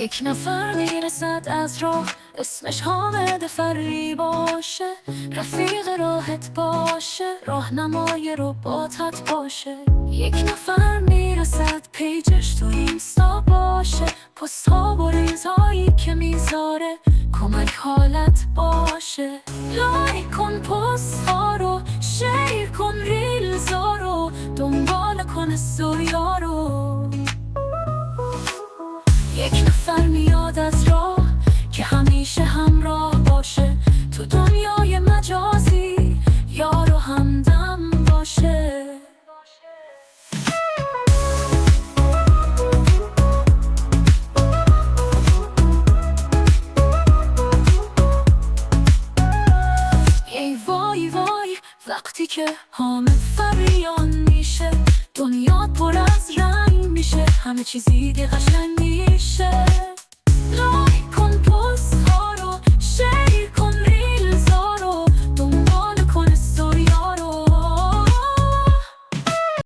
یک نفر میرسد از راه، اسمش حامد فری باشه. رفیق راحت باشه، راهنمای رباطت باشه. یک نفر میرسد پیجش تو اینستا باشه. پست ها و ریزایی که میذاره کمک حالت باشه. لایک کن پست ها رو، شیر کن ریلزا رو، دنبال کن استوریا رو. یک نفر میاد از راه که همیشه همراه باشه. تو دنیای مجازی یار و همدم باشه. ای وای وای وقتی که حامد فریان میشه، دنیا پر از رنگ میشه، همه چیزی قشنگ میشه.